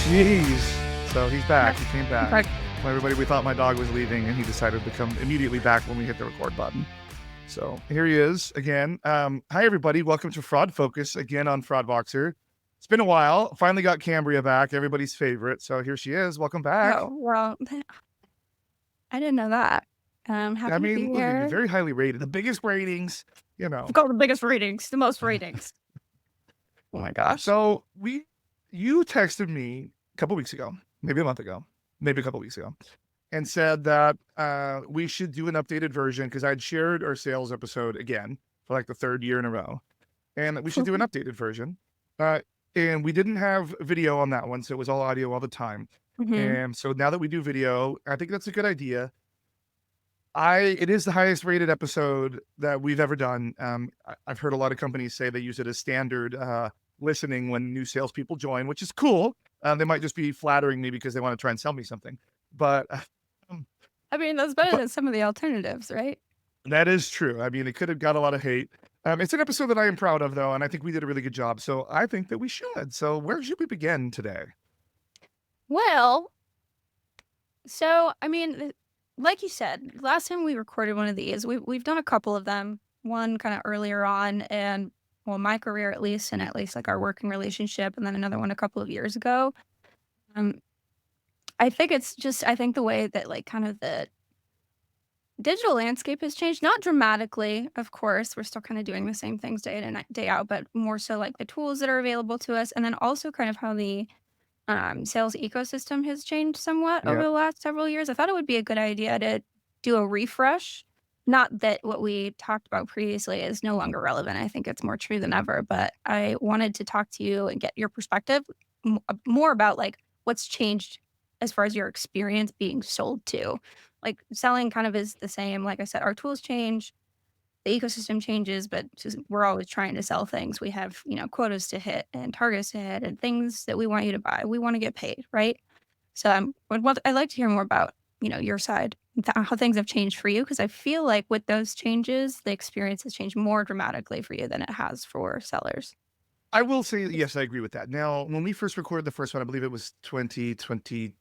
Jeez. So he's back. He came back. Like, Well, everybody, we thought my dog was leaving, and he decided to come immediately back when we hit the record button. So here he is again. Hi, everybody. Welcome to Fraud Focus again on Fraud Boxer. It's been a while. Finally got Cambria back, everybody's favorite. So here she is. Welcome back. oh, well, I didn't know that. Happy I to be mean, look, you're here. very highly rated. The biggest ratings, you know. I've got the biggest ratings, the most ratings. Oh my gosh. So you texted me a couple weeks ago, maybe a month ago, maybe a couple weeks ago, and said that we should do an updated version because I'd shared our sales episode again for like the third year in a row, and that we should do an updated version. And we didn't have video on that one, so it was all audio all the time. And so now that we do video, I think that's a good idea. It is the highest rated episode that we've ever done. I've heard a lot of companies say they use it as standard listening when new salespeople join, which is cool. They might just be flattering me because they want to try and sell me something. But I mean, that's better than some of the alternatives, right? that is true. I mean, it could have got a lot of hate. It's an episode that I am proud of, though, and I think we did a really good job. So I think that we should. So where should we begin today? Well, so, I mean, like you said, last time we recorded one of these, we've done a couple of them. One kind of earlier on, and well, my career at least, and at least like our working relationship, and then another one a couple of years ago. I think I think the way that like kind of the digital landscape has changed, not dramatically, of course. We're still kind of doing the same things day in and day out, but more so like the tools that are available to us, and then also kind of how the sales ecosystem has changed somewhat over Yeah. the last several years. I thought it would be a good idea to do a refresh. Not that what we talked about previously is no longer relevant. I think it's more true than ever, but I wanted to talk to you and get your perspective more about like what's changed as far as your experience being sold to. Like selling kind of is the same. Like I said, our tools change, the ecosystem changes, but we're always trying to sell things. We have, quotas to hit and targets to hit and things that we want you to buy. We want to get paid, right? So I'd like to hear more about, your side, how things have changed for you, because I feel like with those changes, the experience has changed more dramatically for you than it has for sellers. I will say, yes, I agree with that. Now, when we first recorded the first one, I believe it was 2022.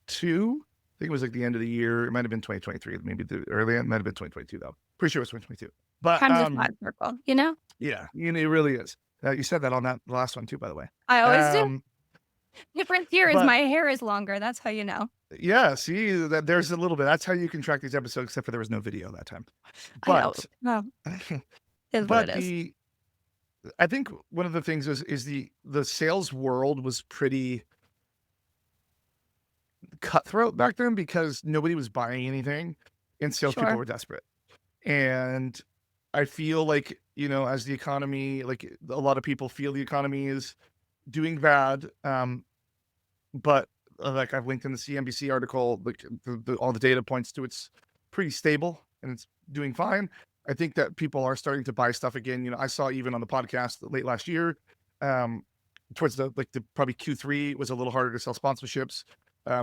I think it was like the end of the year. It might have been 2023, maybe the early end. It might have been 2022 though. Pretty sure it was 2022. But Time's a flat circle, yeah, it really is. You said that on that last one too, by the way. I always do. Difference here is my hair is longer. That's how you know. Yeah, see that there's a little bit. That's how you can track these episodes, except for there was no video that time. But what it is. I think one of the things is the sales world was pretty cutthroat back then because nobody was buying anything and salespeople were desperate. And I feel like, as the economy, like a lot of people feel the economy is doing bad. But like I've linked in the CNBC article, like all the data points to it's pretty stable and it's doing fine. I think that people are starting to buy stuff again. I saw even on the podcast late last year, towards the probably Q3 was a little harder to sell sponsorships.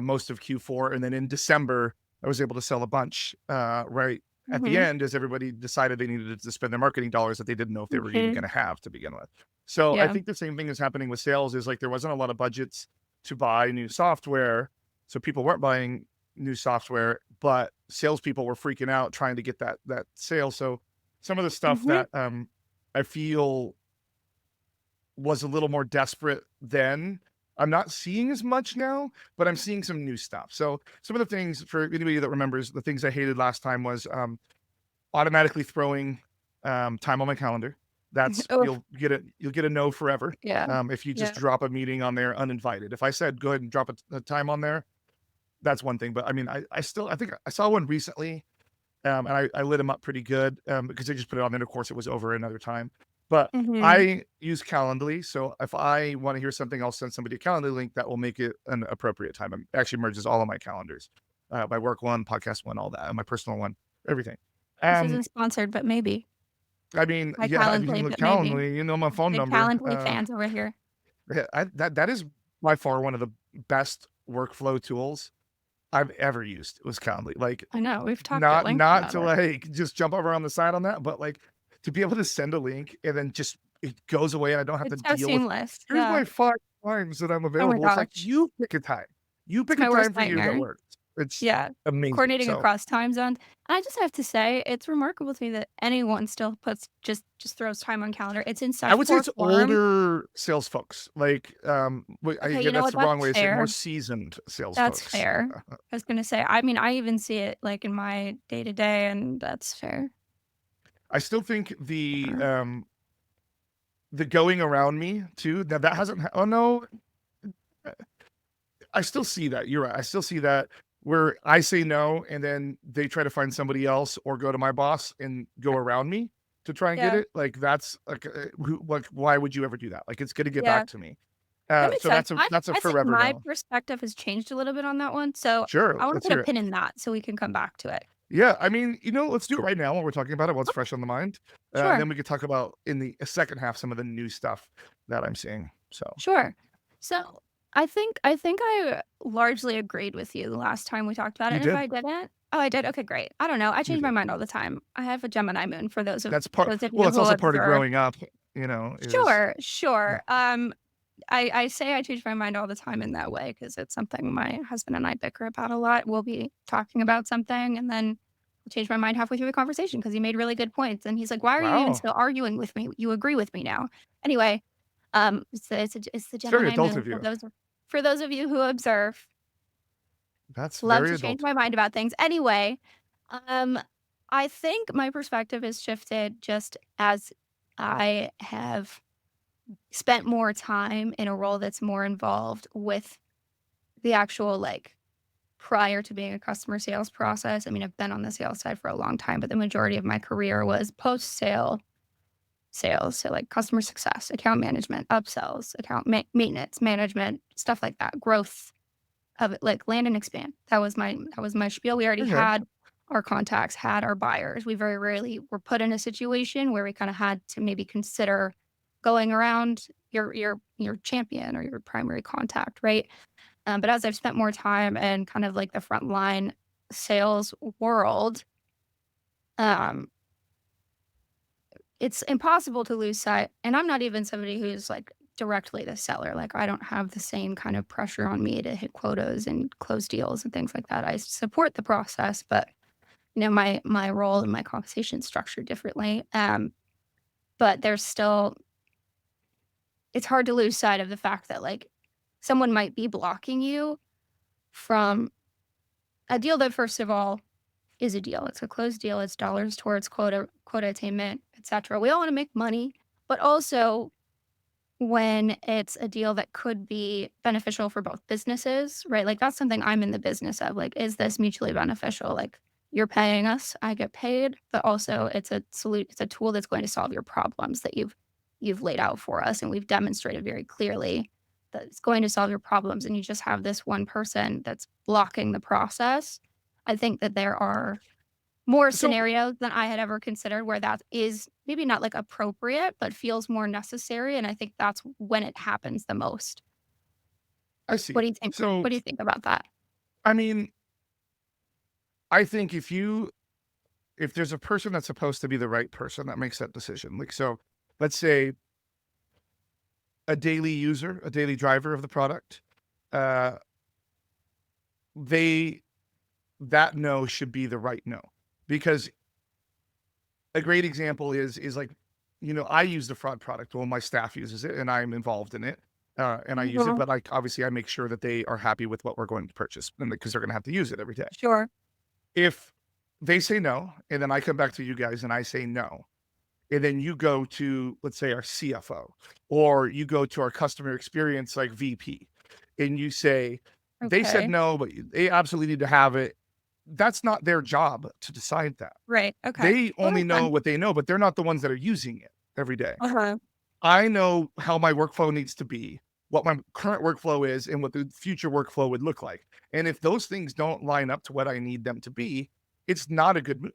Most of Q4, and then in December I was able to sell a bunch right at the end as everybody decided they needed to spend their marketing dollars that they didn't know if they were even going to have to begin with. So I think the same thing is happening with sales. Is like there wasn't a lot of budgets to buy new software, so people weren't buying new software, but salespeople were freaking out trying to get that sale. So some of the stuff that I feel was a little more desperate then, I'm not seeing as much now, but I'm seeing some new stuff. So some of the things, for anybody that remembers, the things I hated last time was automatically throwing time on my calendar. That's you'll get a no forever. If you just drop a meeting on there uninvited. If I said go ahead and drop a time on there, that's one thing. But I mean, I think I saw one recently, and I lit them up pretty good because I just put it on there. Of course, it was over another time. But I use Calendly, so if I want to hear something, I'll send somebody a Calendly link that will make it an appropriate time. It actually merges all of my calendars, my work one, podcast one, all that, my personal one, everything. This isn't sponsored, but maybe. I mean, My yeah, Calendly, but Calendly, my phone big number. Calendly fans over here. Yeah, that is by far one of the best workflow tools I've ever used. It was Calendly. Like, I know we've talked not to like just jump over on the side on that, but like to be able to send a link and then just it goes away and I don't have to deal seamless. with. Here's my times that I'm Oh my available. It's like, gosh. you pick a time. You It's pick a my worst time for you that nightmare. works. It's Yeah. amazing. Coordinating So across time zones. And I just have to say, it's remarkable to me that anyone still puts just throws time on calendar. It's in I such would say poor it's form. older sales folks. Like, Okay, you again, know that's what? the That's wrong way to say it, more fair. seasoned sales That's folks. fair. I was gonna say, I mean, I even see it, like, in my day to day, and that's fair. I still think Fair. the going around me too. Now that hasn't. Oh no, I still see that. You're right. I still see that where I say no, and then they try to find somebody else or go to my boss and go around me to try and get Yeah, it. Like that's like, like why would you ever do that? Like it's gonna get yeah. back to me. That makes So sense. that's a I think forever my no. perspective has changed a little bit on that one, so Sure, I wanna let's put a hear it. pin in that so we can come back to it. Yeah, I mean, let's do it right now while we're talking about it. What's Okay, fresh on the mind, and sure, then we could talk about in the second half some of the new stuff that I'm seeing. So sure. So, I think I largely agreed with you the last time we talked about it, you and if did. I didn't oh, I did? Okay, great. I don't know, I You change my did. mind all the time. I have a Gemini moon for That's part. those of Well, you it's who also part of observe. growing up. Is Sure, yeah. sure. I say I change my mind all the time in that way because it's something my husband and I bicker about a lot. We'll be talking about something and then I'll change my mind halfway through the conversation because he made really good points. And he's like, "Why are you even Wow, still arguing with me? You agree with me now." Anyway, it's the it's very Gemini adult moon of you. for those of you who observe. That's Love very to change adult. my mind about things. Anyway, um, I think my perspective has shifted just as I have spent more time in a role that's more involved with the actual, like, prior to being a customer sales process. I mean, I've been on the sales side for a long time, but the majority of my career was post-sale sales. So, like, customer success, account management, upsells, account maintenance, management, stuff like that, growth of it, like land and expand. That was my spiel. We already Okay. had our contacts, had our buyers. We very rarely were put in a situation where we kind of had to maybe consider going around your champion or your primary contact, right? But as I've spent more time in kind of like the frontline sales world, um, it's impossible to lose sight. And I'm not even somebody who's like directly the seller. Like I don't have the same kind of pressure on me to hit quotas and close deals and things like that. I support the process, but my role and my compensation is structured differently. But there's still it's hard to lose sight of the fact that like someone might be blocking you from a deal that first of all is a deal. It's a closed deal. It's dollars towards quota attainment, etc. We all want to make money, but also when it's a deal that could be beneficial for both businesses, right? Like that's something I'm in the business of. Like, is this mutually beneficial? Like you're paying us, I get paid, but also it's a tool that's going to solve your problems that you've laid out for us. And we've demonstrated very clearly that it's going to solve your problems. And you just have this one person that's blocking the process. I think that there are more So scenarios than I had ever considered where that is maybe not, like, appropriate, but feels more necessary, and I think that's when it happens the most. I What see. do you think So what do you think about that? I mean, I think if there's a person that's supposed to be the right person that makes that decision, like so, let's say a daily user, a daily driver of the product, uh, they that no should be the right no because a great example is like, I use the fraud product. Well, my staff uses it, and I'm involved in it, and I use it. Mhm. But like, obviously, I make sure that they are happy with what we're going to purchase, and because they're going to have to use it every day. Sure. If they say no, and then I come back to you guys and I say no, and then you go to, let's say, our CFO, or you go to our customer experience like VP, and you say they said Okay. no, but they absolutely need to have it. That's not their job to decide that. Right, okay. They Well, only that's know fine. what they know, but they're not the ones that are using it every day. Uh-huh. I know how my workflow needs to be, what my current workflow is, and what the future workflow would look like. And if those things don't line up to what I need them to be, it's not a good move.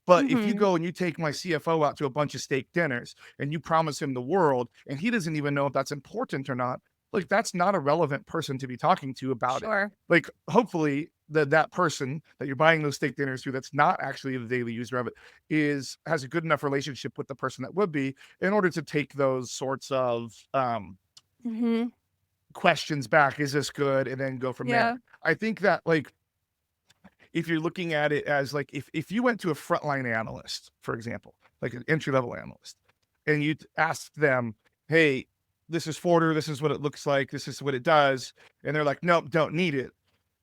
But if you Mhm. go and you take my CFO out to a bunch of steak dinners and you promise him the world and he doesn't even know if that's important or not, like that's not a relevant person to be talking to about it. Sure. Like hopefully that person that you're buying those steak dinners to that's not actually the daily user of it has a good enough relationship with the person that would be in order to take those sorts of Mhm. questions back, is this good? And then go from there. Yeah. I think that like if you're looking at it as like if you went to a frontline analyst, for example, like an entry level analyst, and you asked them, "Hey, this is Forder. This is what it looks like. This is what it does," and they're like, "Nope, don't need it."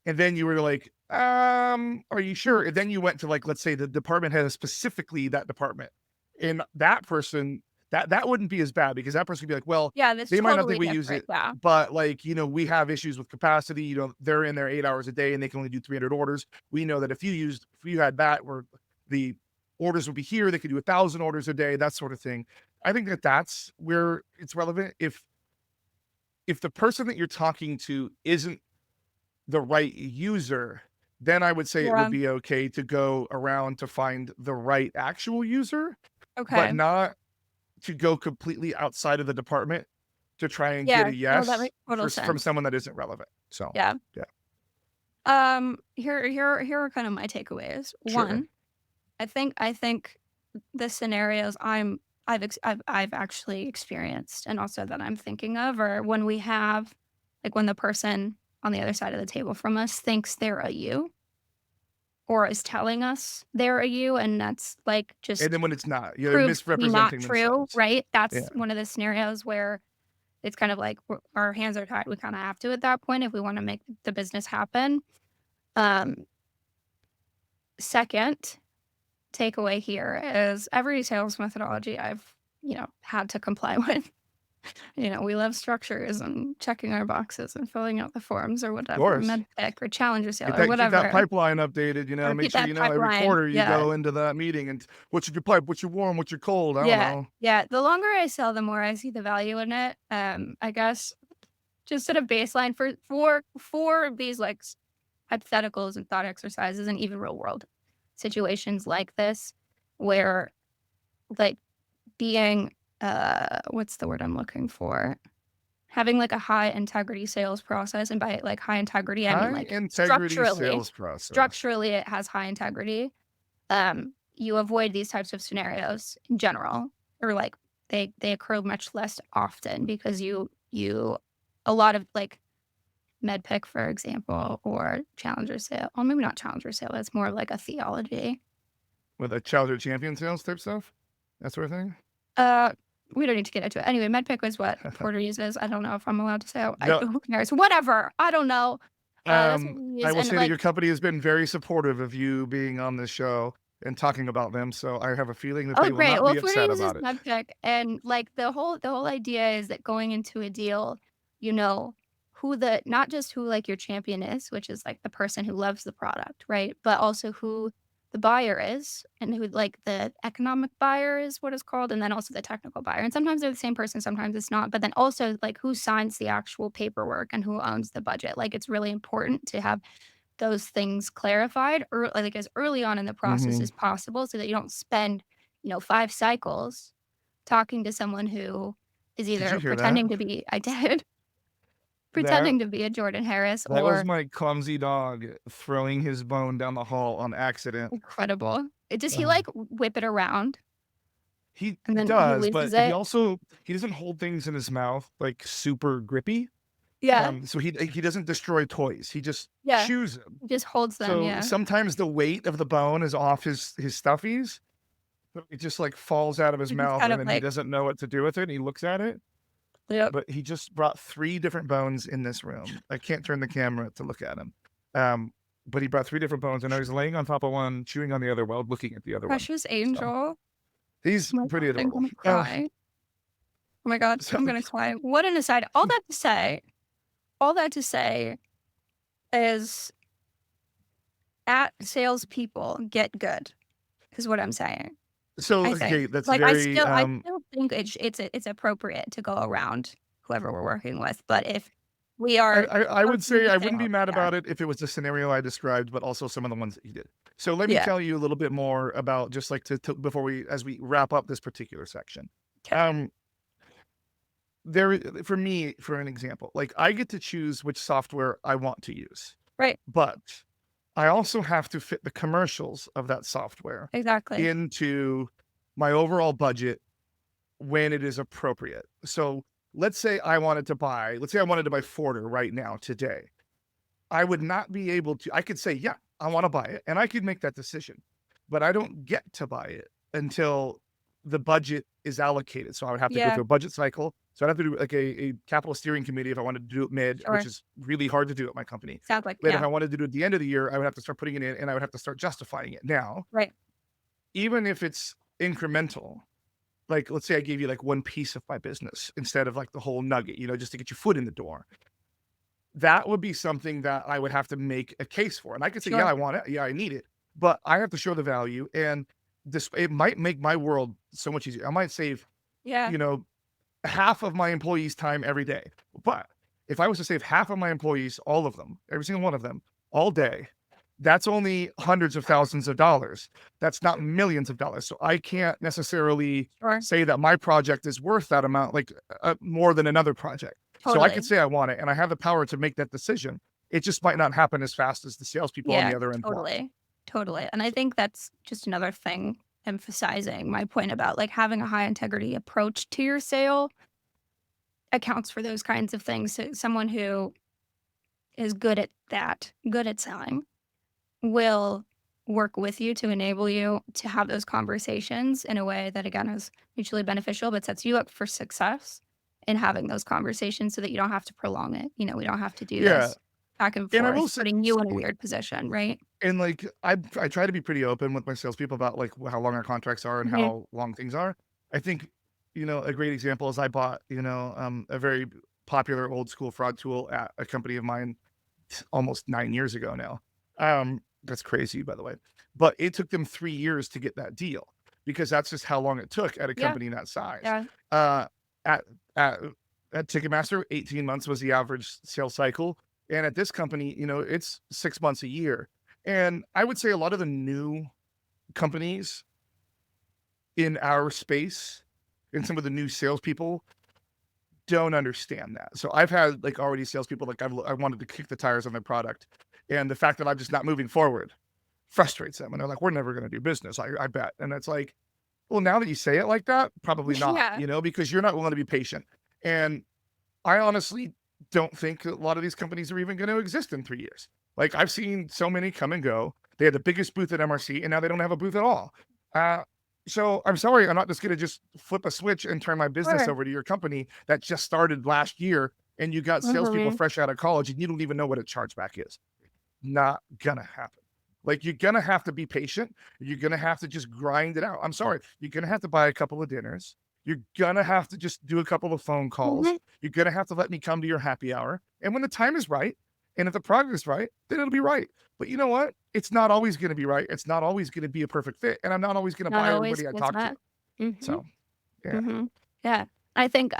And then you were like, are you sure?" And then you went to like, let's say the department head, specifically that department, and that person, that wouldn't be as bad because that person would be like, well, Yeah, that's they might not think totally we use different. it, Yeah. but like, we have issues with capacity. They're in there 8 hours a day and they can only do 300 orders. We know that if you had that where the orders would be here, they could do 1,000 orders a day, that sort of thing. I think that that's where it's relevant. If the person that you're talking to isn't the right user, then I would say it would Yeah. be okay to go around to find the right actual user, but Okay. not to go completely outside of the department to try and get Yeah. a No, that yes makes total from sense. someone that isn't relevant. So, Yeah. yeah, Here are kind of my takeaways. sure. One, I think the scenarios I've actually experienced and also that I'm thinking of are when we have like when the person on the other side of the table from us thinks they're a you or is telling us they're a you and that's like And just then when it's not, they're proved to be not misrepresenting true, themselves. right? Yeah. That's one of the scenarios where it's kind of like our hands are tied. We kind of have to at that point if we want to make the business happen. Um, Second takeaway here is every sales methodology I've, had to comply with. We love structures and checking our boxes and filling out the forms or Of whatever, course. medpic or challenger sale Get or that keep that whatever. pipeline updated, Gotta make keep sure that every pipeline. quarter you Yeah. go into that meeting and what's your pipe, what's your warm, what's your cold, I don't Yeah. know. Yeah. The longer I sell, the more I see the value in it. I guess just set a baseline for these like hypotheticals and thought exercises and even real world situations like this where like being what's the word I'm looking for? Having like a high integrity sales process, and by like high integrity, I mean High like integrity structurally. sales process. Structurally it has high integrity. You avoid these types of scenarios in general, or like they occur much less often because you a lot of like MedPick, for example, or Challenger sale. Well, maybe not Challenger sale. It's more of like a theology. With a childhood champion sales type stuff? That sort of thing? Uh, we don't need to get into it. Anyway, MedPick was what Porter uses. I don't know if I'm allowed to say. No, Who cares? Whatever. I don't know. That's what we I use. will And say that like, your company has been very supportive of you being on this show and talking about them, so I have a feeling that oh, they will great. not Well, be Porter upset uses about it. MedPick, and like the whole idea is that going into a deal, you know who the not just who like your champion is, which is like the person who loves the product, right? But also who the buyer is and who like the economic buyer is what it's called, and then also the technical buyer. And sometimes they're the same person, sometimes it's not. But then also like who signs the actual paperwork and who owns the budget. Like it's really important to have those things clarified like as early on in the process Mhm. as possible so that you don't spend, 5 cycles talking to someone who is Did you either hear that? pretending to be I did, That pretending to be a Jordan Harris that was or my clumsy dog throwing his bone down the hall on accident. incredible. Does he, Ugh. like, whip it around He and then he does, loses but he it? also he doesn't hold things in his mouth, like, super grippy. Yeah, So he doesn't destroy toys, he just yeah. chews them. He just holds them, So yeah. sometimes the weight of the bone is off his stuffies, so it just, like, falls out of his He just mouth, kind and of, then he like doesn't know what to do with it, and he looks at it, yep. but he just brought 3 different bones in this room. I can't turn the camera to look at him. Um, but he brought 3 different bones, and now he's laying on top of one, chewing on the other while looking at the other one. Precious So, angel. he's Oh my pretty god, I'm adorable. gonna cry. Oh my god, So I'm gonna cry. What an aside. All that to say is at salespeople get good, is what I'm saying, so, I think. okay, that's Like, I very, still I still think it's appropriate to go around whoever we're working with, but if we are I would approaching say the I wouldn't be sale mad yeah, about it if it was the scenario I described, but also some of the ones that you did. So let me yeah, tell you a little bit more about just like to before we as we wrap up this particular section. 'kay, Um, for me, for an example, like I get to choose which software I want to use, right, but I also have to fit the commercials of that software exactly. into my overall budget when it is appropriate. So let's say I wanted to buy, Forder right now today. I would not be able to, I could say, yeah, I want to buy it and I could make that decision, but I don't get to buy it until the budget is allocated. So I would have to go Yeah, through a budget cycle. So I'd have to do like a capital steering committee if I wanted to do it mid, which sure. is really hard to do at my company. Sounds like But if yeah, I wanted to do it at the end of the year, I would have to start putting it in and I would have to start justifying it. Now, right. even if it's incremental, like let's say I gave you like one piece of my business instead of like the whole nugget, just to get your foot in the door, that would be something that I would have to make a case for. And I could say, yeah, Sure. I want it. Yeah, I need it. But I have to show the value. And this, it might make my world so much easier. I might save, Yeah, you know, half of my employees' time every day. But if I was to save half of my employees, all of them, every single one of them, all day, that's only hundreds of thousands of dollars. That's not millions of dollars. So I can't necessarily sure. say that my project is worth that amount, like more than another project. So I could Totally. say I want it and I have the power to make that decision. It just might not happen as fast as the salespeople on Yeah, the other end want. totally. Totally. And I think that's just another thing emphasizing my point about like having a high integrity approach to your sale accounts for those kinds of things. So someone who is good at that, good at selling, will work with you to enable you to have those conversations in a way that again is mutually beneficial but sets you up for success in having those conversations so that you don't have to prolong it. We don't have to do Yeah. this back and And I forth, will say, putting you in a weird position, right? and like I try to be pretty open with my salespeople about like how long our contracts are and Mhm. how long things are. I think a great example is I bought a very popular old school fraud tool at a company of mine almost 9 years ago now. That's crazy, by the way, but it took them 3 years to get that deal because that's just how long it took at a Yeah. company that size. Yeah. Uh, at at at Ticketmaster, 18 months was the average sales cycle, and at this company, it's 6 months a year. And I would say a lot of the new companies in our space and some of the new salespeople don't understand that. So I've had like already salespeople like I wanted to kick the tires on their product, and the fact that I'm just not moving forward frustrates them, and they're like, "We're never going to do business." I bet, and it's like, well, now that you say it like that, probably not, Yeah. because you're not willing to be patient. And I honestly don't think a lot of these companies are even going to exist in 3 years. Like I've seen so many come and go. They had the biggest booth at MRC, and now they don't have a booth at all. Uh, so I'm sorry, I'm not just going to just flip a switch and turn my business Sure. over to your company that just started last year, and you got salespeople Mhm. fresh out of college, and you don't even know what a chargeback is. Not gonna happen. Like you're gonna have to be patient. You're gonna have to just grind it out. I'm sorry. You're gonna have to buy a couple of dinners. You're gonna have to just do a couple of phone calls. Mhm. You're gonna have to let me come to your happy hour. And when the time is right, and if the product is right, then it'll be right. But you know what? It's not always gonna be right. It's not always gonna be a perfect fit. And I'm not always gonna Not buy always, everybody I it's talk to. not. Mhm. So yeah. Mhm. Yeah. I think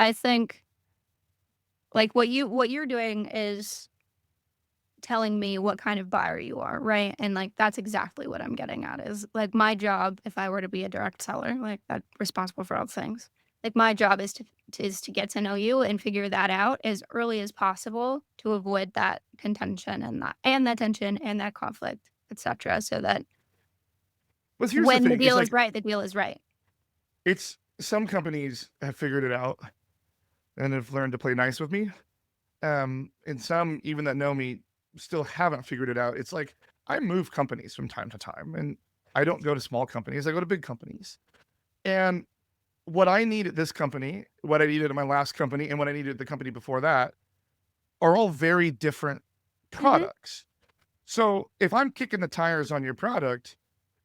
like what you're doing is telling me what kind of buyer you are, right? And like that's exactly what I'm getting at is like my job, if I were to be a direct seller, like that responsible for all things. Like my job is to get to know you and figure that out as early as possible to avoid that contention and that tension and that conflict, etc. So that But here's the when the thing. It's deal is like right, the deal is right. it's some companies have figured it out and have learned to play nice with me. And some even that know me still haven't figured it out. It's like I move companies from time to time, and I don't go to small companies. I go to big companies. And what I need at this company, what I needed at my last company, and what I needed at the company before that are all very different Mhm. products. So if I'm kicking the tires on your product,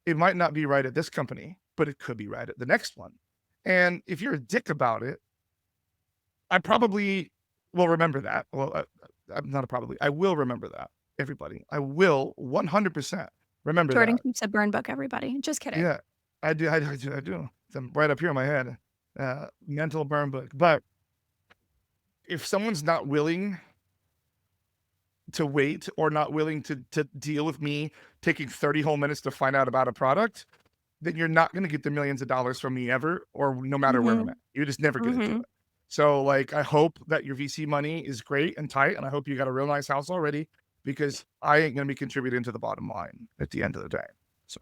it might not be right at this company, but it could be right at the next one. And if you're a dick about it, I probably will remember that. Well, I'm not a probably. I will remember that, everybody. I will 100% remember Jordan that. keeps a burn book, everybody. Just kidding. Yeah, I do. It's right up here in my head. Mental burn book. But if someone's not willing to wait or not willing to deal with me taking 30 whole minutes to find out about a product, then you're not going to get the millions of dollars from me ever, or no matter where I'm Mhm. at. You're just never going to do Mhm. it. So, like, I hope that your VC money is great and tight, and I hope you got a real nice house already because I ain't going to be contributing to the bottom line at the end of the day. So,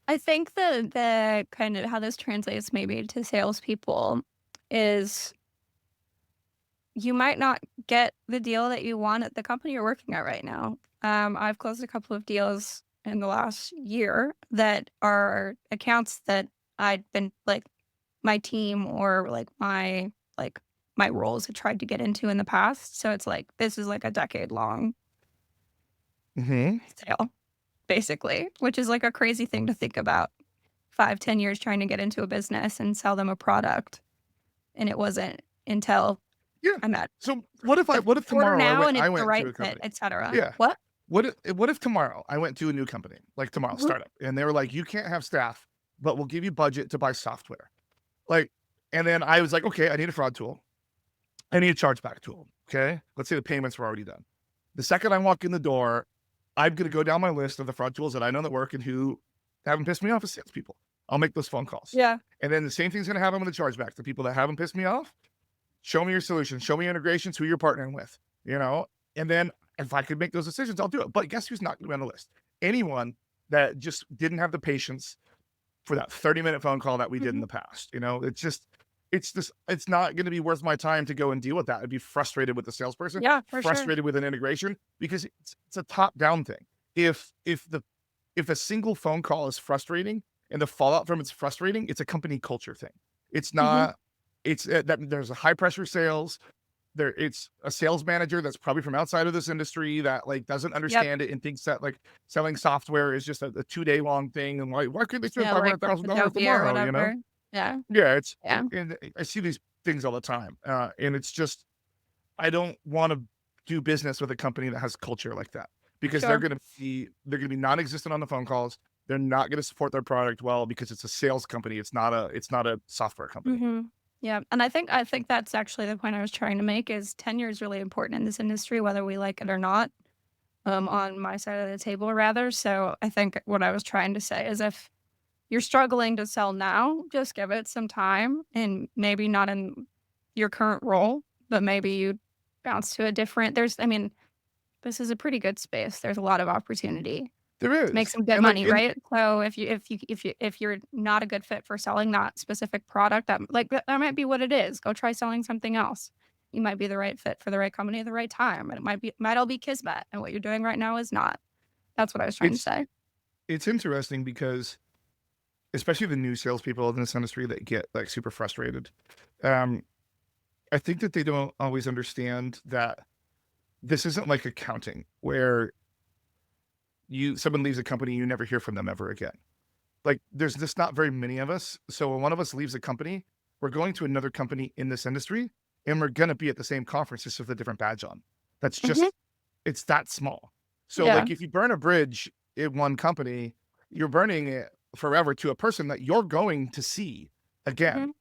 I think the kind of how this translates maybe to salespeople is you might not get the deal that you want at the company you're working at right now. I've closed a couple of deals in the last year that are accounts that I'd been like my team or like my roles had tried to get into in the past. So it's like this is like a decade long Mhm. sale, basically, which is like a crazy thing to think about. 5, 10 years trying to get into a business and sell them a product. And it wasn't until Yeah. I'm at So the what if quarter tomorrow now and I it's the went to right a fit, company? etcetera. Yeah. What? What if tomorrow I went to a new company, like tomorrow, Mhm. startup, and they were like, "You can't have staff, but we'll give you budget to buy software." Like, and then I was like, "Okay, I need a fraud tool. I need a chargeback tool." Okay. Let's say the payments were already done. The second I walk in the door, I'm gonna go down my list of the fraud tools that I know that work and who haven't pissed me off as salespeople. I'll make those phone calls. Yeah. And then the same thing's gonna happen with the chargeback. The people that haven't pissed me off, show me your solution, show me your integrations, who you're partnering with, you know? And then if I could make those decisions, I'll do it. But guess who's not gonna be on the list? Anyone that just didn't have the patience for that 30-minute phone call that we did in Mhm. the past. You know, it's not going to be worth my time to go and deal with that. I'd be frustrated with the salesperson, Yeah, for sure. frustrated with an integration because it's a top down thing. If a single phone call is frustrating and the fallout from it's frustrating, it's a company culture thing. It's Mhm. not. It's that there's a high pressure sales. It's a sales manager that's probably from outside of this industry that like doesn't Yep. understand it and thinks that like selling software is just a 2 day long thing and like why couldn't they spend Yeah, five like hundred with thousand dollars Adobe or tomorrow? You know? whatever. Yeah. Yeah, it's Yeah. and I see these things all the time, and it's just I don't want to do business with a company that has culture like that because Sure. they're gonna be non-existent on the phone calls. They're not gonna support their product well because it's a sales company. It's not a software company. Mhm. Yeah, and I think that's actually the point I was trying to make is tenure is really important in this industry, whether we like it or not, on my side of the table rather. So I think what I was trying to say is if you're struggling to sell now, just give it some time and maybe not in your current role, but maybe you bounce to a different I mean, this is a pretty good space. There's a lot of opportunity There to make is, some good and like money, in right? So if you're not a good fit for selling that specific product, that might be what it is. Go try selling something else. You might be the right fit for the right company at the right time, and might all be kismet, and what you're doing right now is not. That's what I was trying to it's say. it's interesting because especially the new salespeople in this industry that get like super frustrated. Um, I think that they don't always understand that this isn't like accounting where someone leaves a company, you never hear from them ever again. Like there's just not very many of us. So when one of us leaves a company, we're going to another company in this industry and we're gonna be at the same conference just with a different badge on. That's Mhm. just it's that small. So Yeah. like if you burn a bridge in one company, you're burning it forever to a person that you're going to see again. Mhm.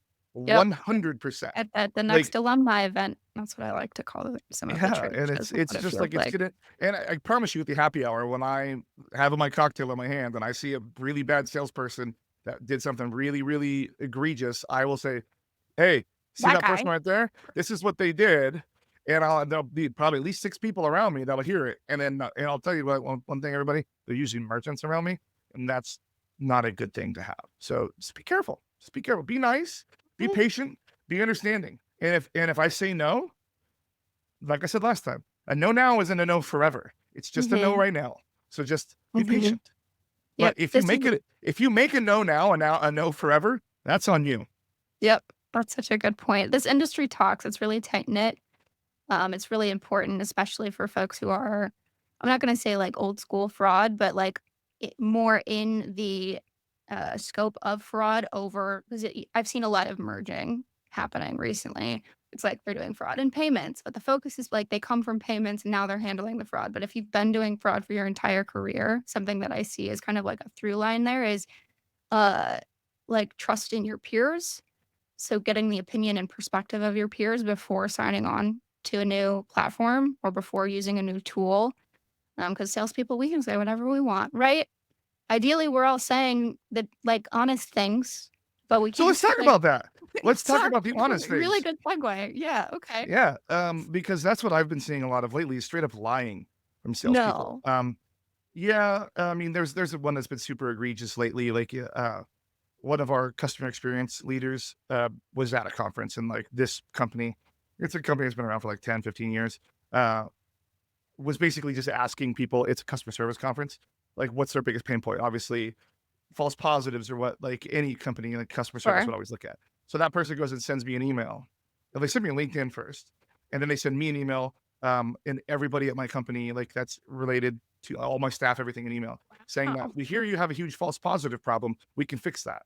Yep. 100%. At the next Like alumni event. That's what I like to call some of the yeah, and tranches of it's what it just feels like it's like. gonna and I promise you at the happy hour when I have my cocktail in my hand and I see a really bad salesperson that did something really, really egregious, I will say, "Hey, see That that guy. person right there? This is what they did." And there'll be probably at least 6 people around me that'll hear it. And then and I'll tell you what, one thing, everybody, they're usually merchants around me, and that's not a good thing to have. So just be careful. Just be careful. Be nice, be Mhm. patient, be understanding. And if I say no, like I said last time, a no now isn't a no forever. It's just a no Mhm. right now. So just be Mhm. patient. But Yep. This is if you make a no now and now a no forever, that's on you. Yep. That's such a good point. This industry talks, it's really tight knit. It's really important, especially for folks who are, I'm not going to say like old school fraud, but like more in the scope of fraud over, because I've seen a lot of merging happening recently. It's like they're doing fraud in payments, but the focus is like they come from payments and now they're handling the fraud. But if you've been doing fraud for your entire career, something that I see is kind of like a through line there is uh, like trust in your peers, so getting the opinion and perspective of your peers before signing on to a new platform or before using a new tool, because salespeople, we can say whatever we want, right? Ideally, we're all saying that like honest things, but we So can't let's say talk like about that. Let's talk about the exactly. honest Really things. good segue. Yeah. Okay. Yeah, because that's what I've been seeing a lot of lately, is straight up lying from salespeople. No. Yeah, I mean, there's one that's been super egregious lately. Like, one of our customer experience leaders was at a conference in like this company. It's a company that's been around for like 10, 15 years. Uh, was basically just asking people, it's a customer service conference, like what's their biggest pain point? Obviously, false positives are what like any company like customer service Sure. would always look at. So that person goes and sends me an email. And they send me a LinkedIn first, and then they send me an email, and everybody at my company, like that's related to all my staff, everything in email, saying that Oh. we hear you have a huge false positive problem. We can fix that.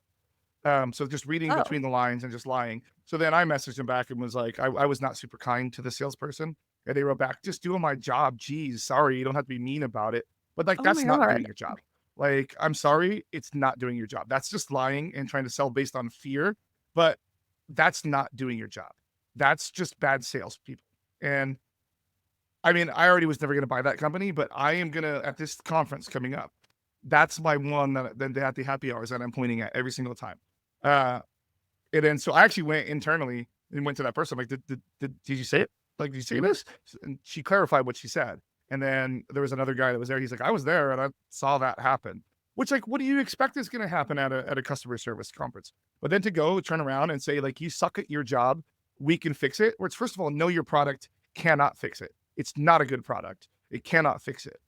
So just reading Oh. between the lines and just lying. So then I messaged him back and was like, I was not super kind to the salesperson. And they wrote back, just doing my job. Geez, sorry, you don't have to be mean about it. But like, Oh that's my not doing god. your job. Like, I'm sorry, it's not doing your job. That's just lying and trying to sell based on fear. But that's not doing your job. That's just bad salespeople. And I mean, I already was never going to buy that company, but I am going to at this conference coming up. That's my one that then at the happy hours that I'm pointing at every single time. Uh, and then so I actually went internally and went to that person. I'm like, did you say it? Like, did you say this? And she clarified what she said. And then there was another guy that was there. He's like, I was there and I saw that happen. Which, like, what do you expect is going to happen at a customer service conference? But then to go turn around and say, like, you suck at your job, we can fix it. Where it's first of all, know your product cannot fix it. It's not a good product. It cannot fix it.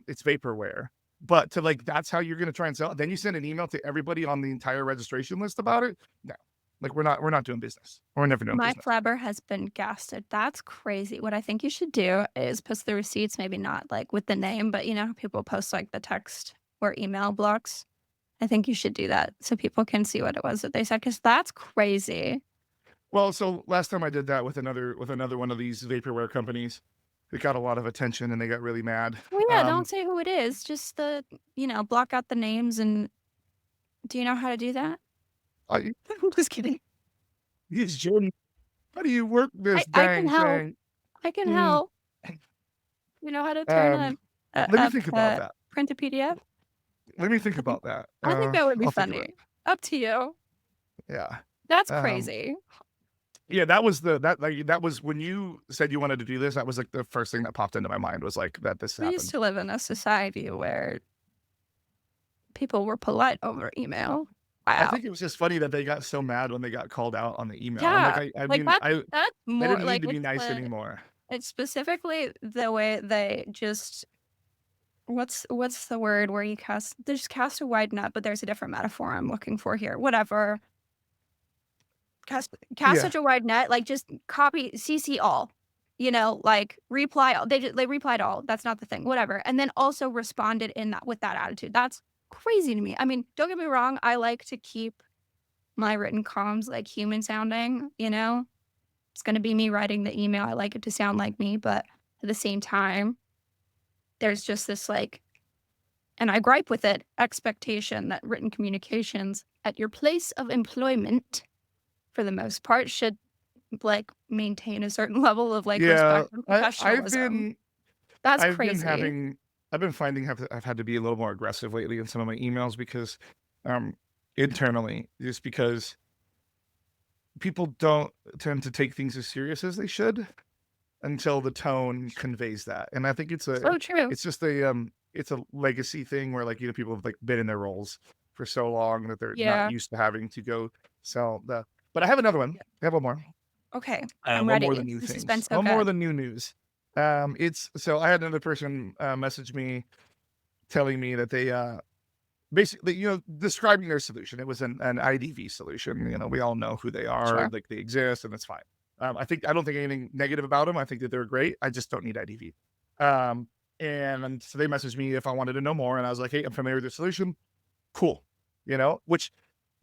It's vaporware. But to like, that's how you're going to try and sell it. Then you send an email to everybody on the entire registration list about it. No, like we're not doing business. We're never doing My business. flabber has been gasted. That's crazy. What I think you should do is post the receipts, maybe not like with the name, but you know, people post like the text or email blocks. I think you should do that so people can see what it was that they said because that's crazy. Well, so last time I did that with another one of these vaporware companies, it got a lot of attention and they got really mad. Well, yeah, don't say who it is. Just block out the names and do you know how to do that? I, I'm just kidding. he's Jim. How do you work this I can dang help. thing? I can Mm, help. You know how to turn um, a, let me a, think about a that. print a PDF? Let me think I think about that. I think that would be I'll think about funny. Up to you. it. Yeah. That's Um, crazy. yeah, that was that was when you said you wanted to do this. That was like the first thing that popped into my mind was like that this We used happened. to live in a society where people were polite over email. I Wow. think it was just funny that they got so mad when they got called out on the email. I'm like, Yeah. I Like mean, that's I more didn't need like to be nice anymore. it's specifically the way they just what's the word where you cast they just cast a wide net, but there's a different metaphor I'm looking for here. Whatever. Cast Yeah, such a wide net, like just copy CC all. You know, like reply all. They replied all. That's not the thing. Whatever. And then also responded in that with that attitude. That's crazy to me. I mean, don't get me wrong, I like to keep my written comms like human sounding, you know? It's gonna be me writing the email. I like it to sound like me, but at the same time, there's just this like and I gripe with it, expectation that written communications at your place of employment, for the most part, should like maintain a certain level of like yeah. respect and I professionalism. That's I've been crazy. having I've been finding I've had to be a little more aggressive lately in some of my emails because um internally just because people don't tend to take things as serious as they should until the tone conveys that. And I think So true. it's just it's a legacy thing where like people have like been in their roles for so long that they're not Yeah. used to having to go sell the but I have another one. Yeah. I have one more. Okay. I'm One more ready. than new This has been things. so One more good. than new news. It's so I had another person message me telling me that they basically describing their solution. It was an IDV solution. We all know who they are, Sure. like they exist, and it's fine. I don't think anything negative about them. I think that they're great. I just don't need IDV. Um, and so they messaged me if I wanted to know more, and I was like, hey, I'm familiar with the solution. Cool. Which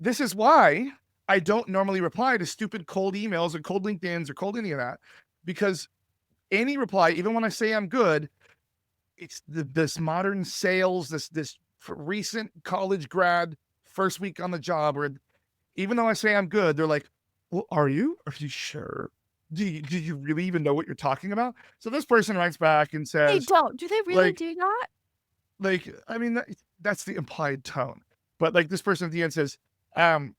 this is why I don't normally reply to stupid cold emails or cold LinkedIn's or cold any of that, because any reply, even when I say I'm good, it's this modern sales, this recent college grad first week on the job, where even though I say I'm good, they're like, "Well, are you? Are you sure? Do you really even know what you're talking about?" So this person writes back and They says, don't. Do they really like, do that? I mean, that's the implied tone. But like this person at the end says, um,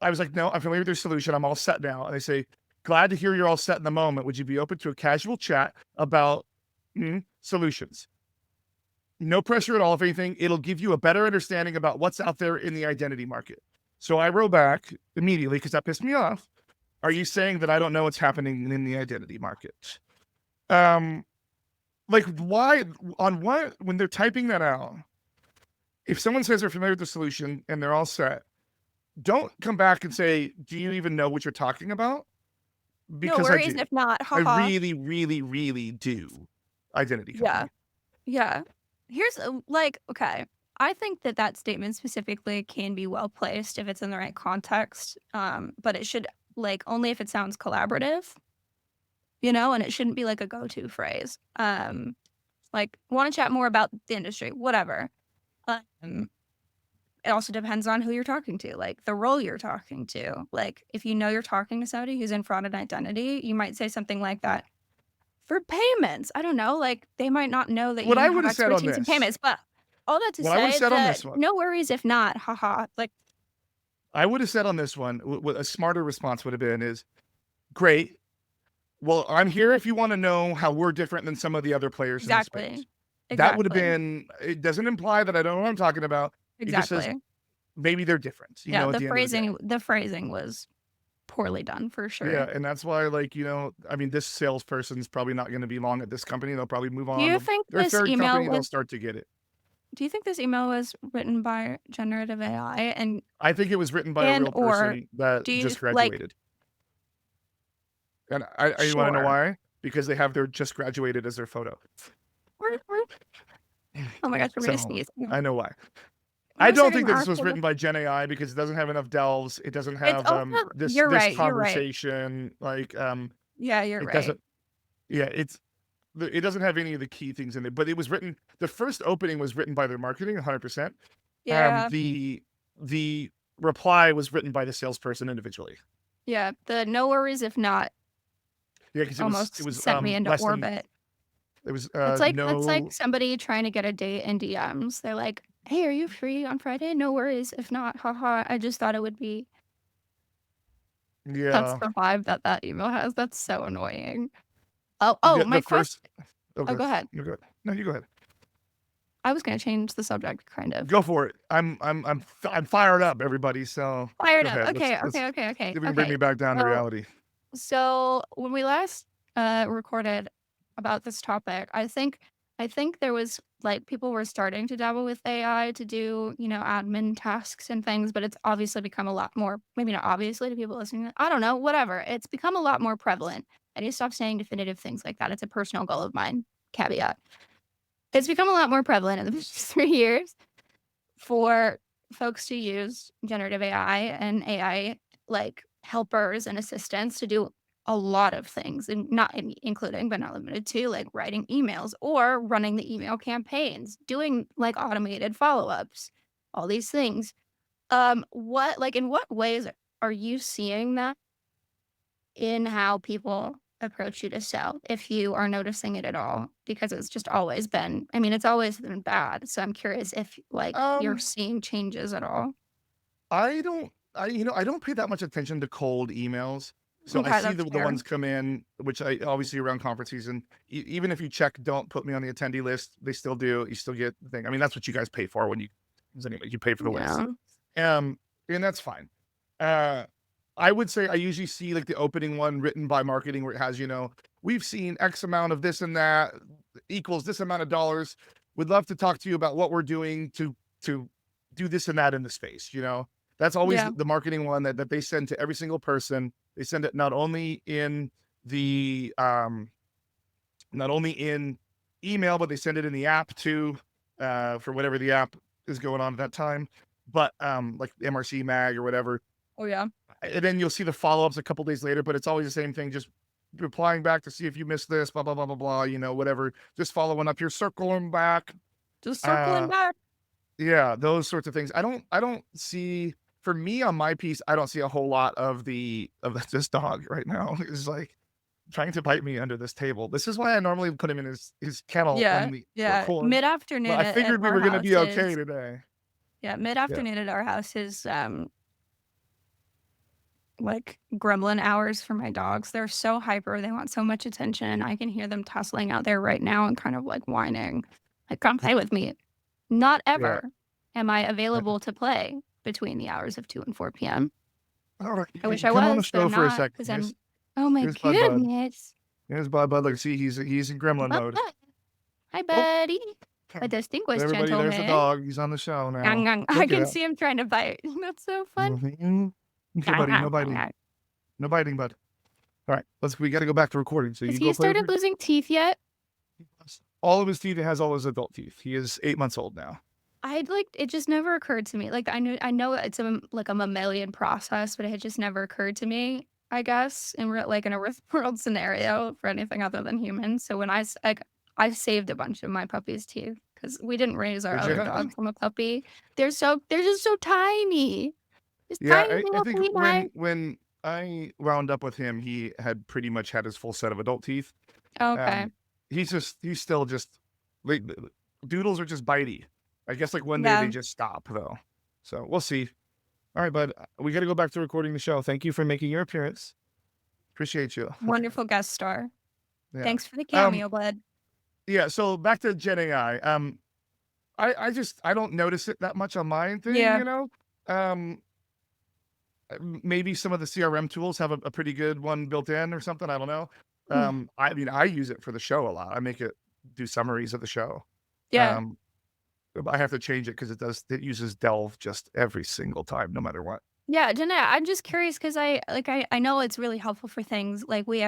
I was like, no, I'm familiar with your solution. I'm all set now. And they say, glad to hear you're all set in the moment. Would you be open to a casual chat about solutions? No pressure at all. If anything, it'll give you a better understanding about what's out there in the identity market. So I wrote back immediately because that pissed me off. Are you saying that I don't know what's happening in the identity market? Um, like why on what when they're typing that out, if someone says they're familiar with the solution and they're all set, don't come back and say, "Do you even know what you're talking about?" No Because I worries do. if not, I haha. really, really, really do. Identity Yeah, company. yeah. Here's, like, okay, I think that that statement specifically can be well placed if it's in the right context, but it should, like, only if it sounds collaborative, and it shouldn't be like a go-to phrase. Like, "Wanna chat more about the industry?" Whatever. Um, it also depends on who you're talking to, like, the role you're talking to. Like, if you know you're talking to somebody who's in fraud and identity, you might say something like that. For payments, I don't know, like, they might not know that What you I have would have said on expertise in this, payments, but all that to what I would have say said on that this one, no worries if not, haha, like, I would have said on this one, what a smarter response would have been is, "Great. Well, I'm here if you want to know how we're different than some of the other players in the space." exactly. That would have Exactly. been, it doesn't imply that I don't know what I'm talking about. It just says Exactly. maybe they're different, Yeah, at the the end of the day. phrasing was poorly done for Yeah, sure. and that's why, like, I mean, this salesperson's probably not gonna be long at this company. They'll probably move Do on. you think Their this third email company, they'll was start to get it. do you think this email was written by generative AI I think it was written by a and real or person that do you just like graduated. And I you wanna know sure. why? Because they have their just graduated as their photo. Oh my gosh, I'm gonna So, sneeze. I know why. I Most don't of think that this our was written by Gen AI because it doesn't have enough delves. It doesn't it's have, also this you're this right, you're right. conversation, like, Yeah, you're it right. doesn't yeah, it doesn't have any of the key things in it, but it was written, the first opening was written by their marketing 100%. Yeah. The reply was written by the salesperson individually. Yeah, the no worries if not Yeah, because it almost was, sent me into less than, orbit. it was, That's like no, somebody trying to get a date in DMs. They're like, "Hey, are you free on Friday? No worries. If not, haha, I just thought it would be." That's yeah. the vibe that that email has. That's so annoying. Oh, The my first oh, okay. go ahead. You go ahead. No, you go ahead. I was gonna change the subject kind of. Go for it. I'm fired up, everybody, so Fired go up. ahead. Okay, Let's okay, okay, okay, see if we can bring me okay. back down to So reality. So when we last recorded about this topic, I think there was like people were starting to dabble with AI to do, admin tasks and things, but it's obviously become a lot more, maybe not obviously to people listening. I don't know, whatever. It's become a lot more prevalent. I need to stop saying definitive things like that. It's a personal goal of mine. Caveat. It's become a lot more prevalent in the past 3 years for folks to use generative AI and AI like helpers and assistants to do a lot of things and not including but not limited to like writing emails or running the email campaigns, doing like automated follow-ups, all these things. What like in what ways are you seeing that in how people approach you to sell, if you are noticing it at all? Because it's just always been I mean, it's always been bad, so I'm curious if, like, you're Um, seeing changes at all. I don't pay that much attention to cold emails. So I Okay, see that's the fair. ones come in, which I obviously around conference season. Even if you check, don't put me on the attendee list. They still do. You still get the thing. I mean, that's what you guys pay for when you, anyway, you pay for the list. Yeah. Um, and that's fine. Uh, I would say I usually see like the opening one written by marketing where it has, we've seen X amount of this and that equals this amount of dollars. Would love to talk to you about what we're doing to do this and that in the space. That's always Yeah. the marketing one that they send to every single person. They send it not only in the not only in email, but they send it in the app too, for whatever the app is going on at that time. But like MRC Mag or whatever. Oh, yeah. And then you'll see the follow-ups a couple days later, but it's always the same thing, just replying back to see if you missed this, blah, blah, blah, blah, blah, whatever. Just following up, you're circling back. Just circling Uh back. yeah, those sorts of things. I don't see, for me on my piece, I don't see a whole lot of this dog right now is like trying to bite me under this table. This is why I normally put him in his kennel when Yeah, we yeah. record. But Mid-afternoon I at figured we our were gonna house be okay is today. yeah, Yeah. mid-afternoon at our house is, like, gremlin hours for my dogs. They're so hyper, they want so much attention. I can hear them tussling out there right now and kind of, like, whining, like, "Come play with me." Not Yeah. ever am I I available to play between the hours of 2 and 4 PM. All right, I wish I come on the was, but show I'm for a not second. because I'm oh my Here's Bud Bud. goodness. Here's Bud Bud. Look, see, he's in gremlin Bud, mode. bud. Hi, Oh, buddy. A so distinguished everybody, there's the gentleman. dog. He's on the show Ngang, now. ngang. I Look can at see him trying to bite. That's so fun. Mhm. Okay, Ngang, buddy, ngang, no ngang, biting. ngang. No biting, bud. All right, we got to go back to recording. So Has you he go play with started your. losing teeth yet? All of his teeth. He has all his adult teeth. He is 8 months old now. I'd like it just never occurred to me. Like I know it's like a mammalian process, but it had just never occurred to me, I guess, like in a real world scenario for anything other than humans. So when like I saved a bunch of my puppy's teeth because we didn't raise our Did you? other dog from a puppy. They're just so tiny. Just Yeah, tiny I little think feline. when I wound up with him, he had pretty much had his full set of adult teeth. Okay. Um, he's still just like doodles are just bitey. I guess like one day they Yeah. just stop though. So we'll see. All right, bud. We got to go back to recording the show. Thank you for making your appearance. Appreciate you. Wonderful guest star. Yeah. Thanks for the Um. cameo, bud. Yeah. So back to Gen AI. I just I don't notice it that much on my thing. Yeah. You know. Um. Maybe some of the CRM tools have a pretty good one built in or something. I don't know. Hmm. I mean, I use it for the show a lot. I make it do summaries of the show. Yeah. Um, I have to change it because it uses Delve just every single time, no matter what. Yeah, Jeanette, I'm just curious because I know it's really helpful for things like we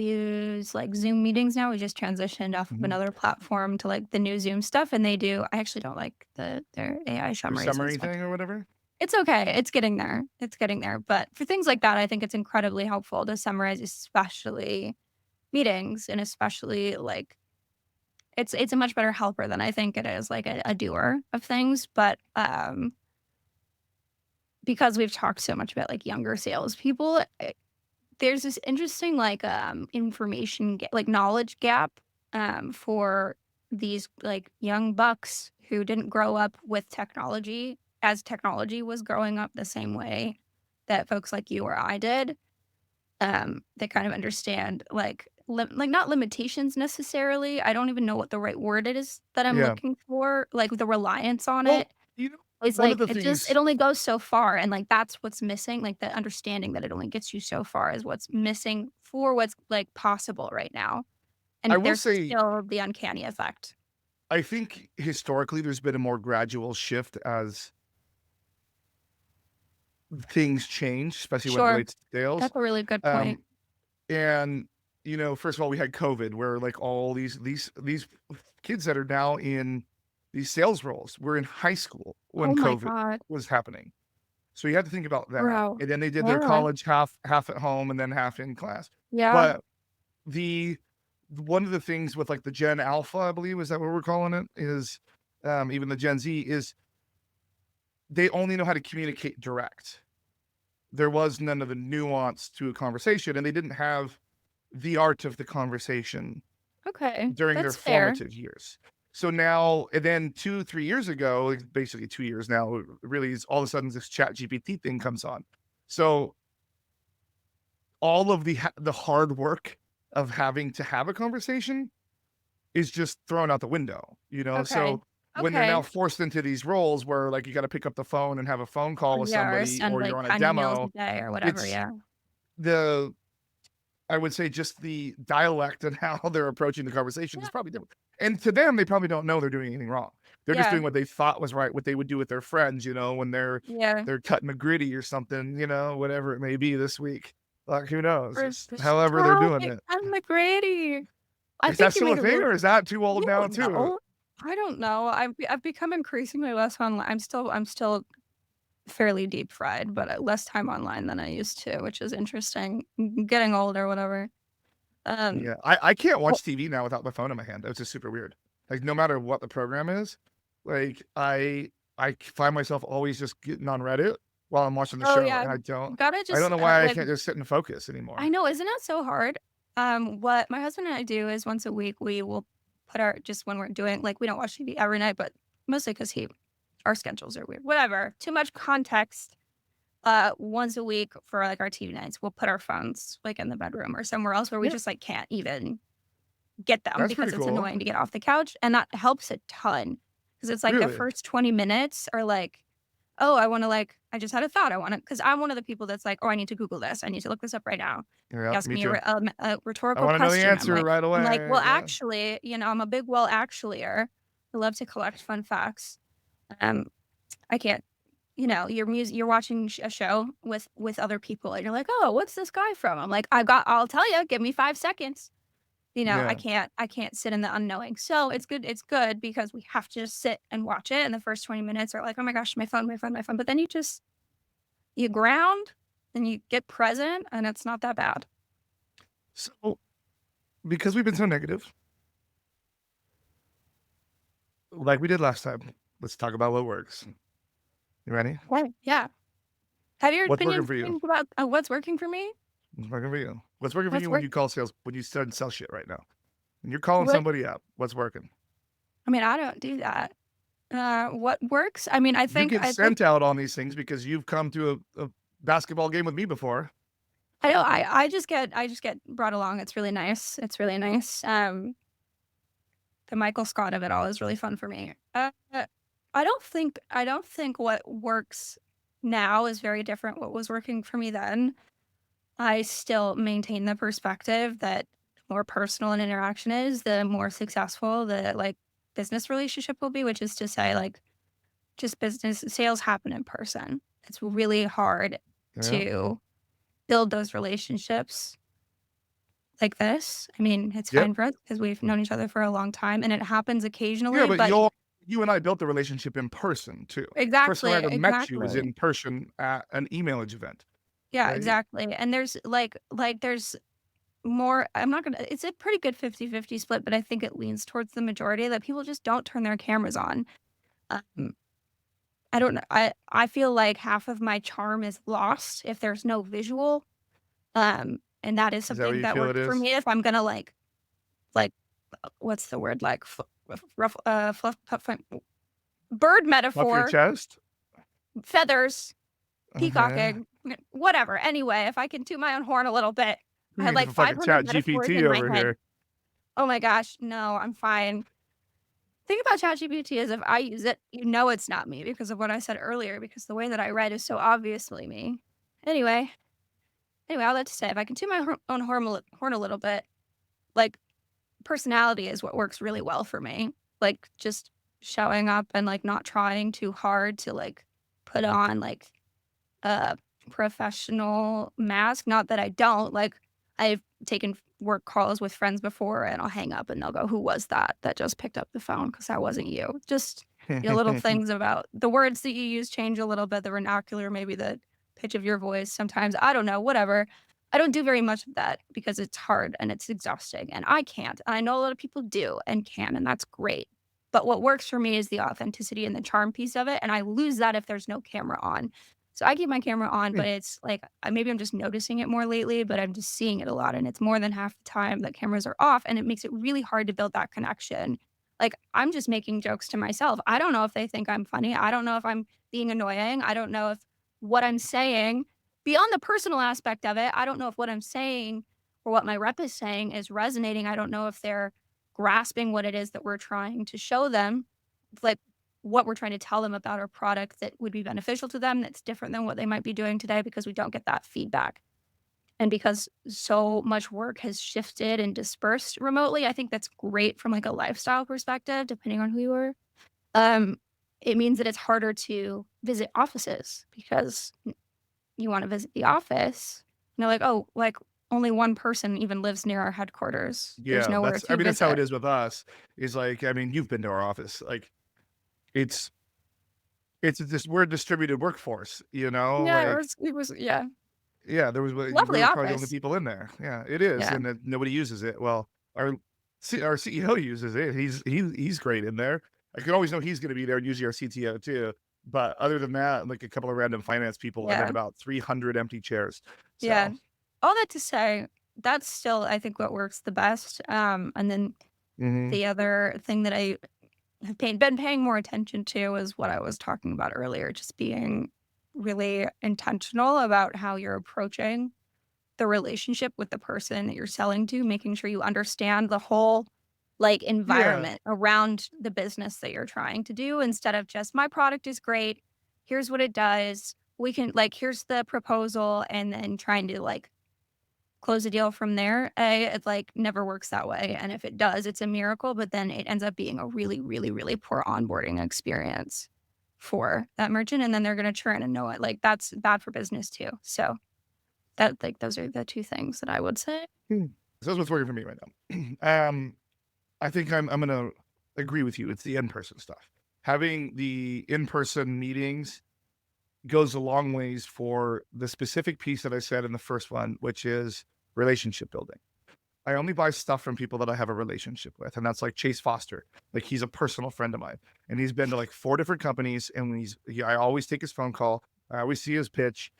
use like Zoom meetings now. We just transitioned off of Mhm. another platform to like the new Zoom stuff, and I actually don't like their AI Your summaries summary as much. thing or whatever. It's okay. It's getting there. It's getting there. But for things like that, I think it's incredibly helpful to summarize, especially meetings and especially like it's a much better helper than I think it is like a doer of things. But because we've talked so much about like younger salespeople, there's this interesting like like knowledge gap for these like young bucks who didn't grow up with technology as technology was growing up the same way that folks like you or I did. They kind of understand like not limitations necessarily. I don't even know what the right word it is that I'm Yeah. looking for. Like the reliance on Well, it. you know, It's one of like the it things only goes so far, and, like, that's what's missing, like, the understanding that it only gets you so far is what's missing for what's, like, possible right now, I and will there's say, still the uncanny effect. I think historically there's been a more gradual shift as things change, especially when it Sure, relates to sales. that's a really good point. Um, and first of all, we had COVID, where like all these kids that are now in these sales roles were in high school when Oh my COVID god, was happening. So you had to think about that. bro. And then they did their Yeah, college half at home and then half in class. yeah, But the one of the things with like the Gen Alpha, I believe, is that what we're calling it? Is even the Gen Z is they only know how to communicate direct. There was none of the nuance to a conversation, and they didn't have the art of the conversation okay, during their that's fair. formative years. So now, and then 2 3 years ago, like, basically 2 years now, really is all of a sudden this Chat GPT thing comes on. So all of the hard work of having to have a conversation is just thrown out the window, you know? Okay, So when they're now okay. forced into these roles where like you got to pick up the phone and have a phone call with Yeah, or somebody send, or you're like, on a 10 emails a demo, day or whatever, it's yeah. the I would say just the dialect and how they're approaching the conversation Yeah, is probably different. And to them, they probably don't know they're doing anything wrong. They're just yeah, doing what they thought was right, what they would do with their friends, when yeah. they're cutting a gritty or something, whatever it may be this week. Like who knows? For It's however they're stop doing it, it. I'm McGrady. I Is that think you still a made a thing really or is that too I old now don't too? know. I don't know. I've become increasingly less online. I'm still fairly deep fried, but, less time online than I used to, which is interesting. Getting old or whatever. Um, Yeah, I can't well watch TV now without my phone in my hand. It's just super weird. Like no matter what the program is, like I find myself always just getting on Reddit while I'm watching the oh, show, yeah. and Gotta I don't just, know why I like can't just sit and focus I anymore. know, isn't it so hard? What my husband and I do is once a week, we will put our just when we're doing like, we don't watch TV every night, but mostly because our schedules are weird. Whatever. Too much context. Once a week for like our TV nights, we'll put our phones like in the bedroom or somewhere else where we Yeah, just like can't even get them that's because pretty it's cool. annoying to get off the couch. And that helps a ton because it's like the Really? first 20 minutes are like, "Oh, I wanna, I just had a thought, I wanna" 'cause I'm one of the people that's like, "Oh, I need to Google this. I need to look this up right now." You Yeah, ask me me too. a I rhetorical wanna know the question, answer right I'm like, "Well, away, yeah. actually," I'm a big well actuallyer. I love to collect fun facts. Um, I can't you're watching a show with other people, and you're like, "Oh, what's this guy from?" I'm like, I'll tell you. Give me 5 seconds." Yeah. I can't sit in the unknowing. So it's good because we have to just sit and watch it, and the first 20 minutes are like, "Oh my gosh, my phone, my phone, my phone." But then you ground, and you get present, and it's not that bad. So, because we've been so negative, like we did last time, let's talk about what works. You ready? Right. Yeah. Have your What's working opinions for you? changed about, what's working for me? What's working for you? What's working for What's you work when you start and sell shit right now? When you're calling what somebody up, what's working? I mean, I don't do that. What works? I mean, You get I think sent out on these things because you've come to a basketball game with me before. I know I just get brought along. It's really nice. It's really nice. The Michael Scott of it all is really fun for me. I don't think what works now is very different what was working for me then. I still maintain the perspective that the more personal an interaction is, the more successful the business relationship will be, which is to say just business sales happen in person. It's really hard Yeah. to build those relationships like this. I mean, it's Yep. fine for us because we've known each other for a long time and it happens Yeah, occasionally, but but you and I built the relationship in person too. First time I exactly, ever met you was exactly. in person at an emailage event, Yeah, right? exactly. And there's there's more I'm not gonna it's a pretty good 50-50 split, but I think it leans towards the majority that people just don't turn their cameras on. Um, I don't know. I feel like half of my charm is lost if there's no visual. And that is Is that what something you that feel it works for is? me if I'm gonna like what's the word? Fluff, puff, bird Puff your metaphor, chest? feathers, Okay. peacocking, whatever. Anyway, if I can toot my own horn a little bit, I had You like have fucking 500 chat metaphors GPT in my over head. here. Oh my gosh, no, I'm fine. Thing about ChatGPT is if I use it, it's not me because of what I said earlier, because the way that I read is so obviously me. Anyway, all that to say, if I can toot my own horn a little bit, like personality is what works really well for me. Like just showing up and not trying too hard to put on a professional mask. Not that I don't. I've taken work calls with friends before and I'll hang up and they'll go, "Who was that just picked up the phone?" Because that wasn't you. Just, little things about the words that you use change a little bit, the vernacular, maybe the pitch of your voice sometimes. I don't know, whatever. I don't do very much of that because it's hard and it's exhausting and I can't. I know a lot of people do and can, and that's great. But what works for me is the authenticity and the charm piece of it. And I lose that if there's no camera on. So I keep my camera on, but it's maybe I'm just noticing it more lately, but I'm just seeing it a lot. And it's more than half the time that cameras are off. And it makes it really hard to build that connection. I'm just making jokes to myself. I don't know if they think I'm funny. I don't know if I'm being annoying. I don't know if what I'm saying, beyond the personal aspect of it, I don't know if what I'm saying or what my rep is saying is resonating. I don't know if they're grasping what it is that we're trying to show them. Like what we're trying to tell them about our product that would be beneficial to them that's different than what they might be doing today because we don't get that feedback. And because so much work has shifted and dispersed remotely, I think that's great from a lifestyle perspective, depending on who you are. Um, it means that it's harder to visit offices because you want to visit the office. And they're like, oh, only one person even lives near our headquarters. There's Yeah, nowhere I to mean, that's how visit. it is with us, is I mean, you've been to our office, it's this we're a distributed workforce, Yeah, it was yeah. yeah, we Lovely were probably the only office. people in there. Yeah, it is, Yeah. and that nobody uses it. Well, our CEO uses it. He's great in there. I can always know he's gonna be there, and usually our CTO too, but other than that, a couple of random finance people and then Yeah. about 300 empty chairs. Yeah. So, All that to say, that's still, I think, what works the best. And then mhm. the other thing that I have been paying more attention to is what I was talking about earlier, just being really intentional about how you're approaching the relationship with the person that you're selling to, making sure you understand the whole Yeah. environment around the business that you're trying to do instead of just my product is great. here's what it does. We can like, here's the proposal, and then trying to like close a deal from there. It like never works that way. And if it does, it's a miracle, but then it ends up being a really, really, really poor onboarding experience for that merchant. And then they're going to churn and know it. Like that's bad for business too. So that like those are the two things that I would say. So that's what's working for me right now. I think I'm gonna agree with you. It's the in-person stuff. Having the in-person meetings goes a long ways for the specific piece that I said in the first one, which is relationship building. I only buy stuff from people that I have a relationship with, and that's like Chase Foster. Like he's a personal friend of mine, and he's been to like 4 different companies, and I always take his phone call. I always see his pitch,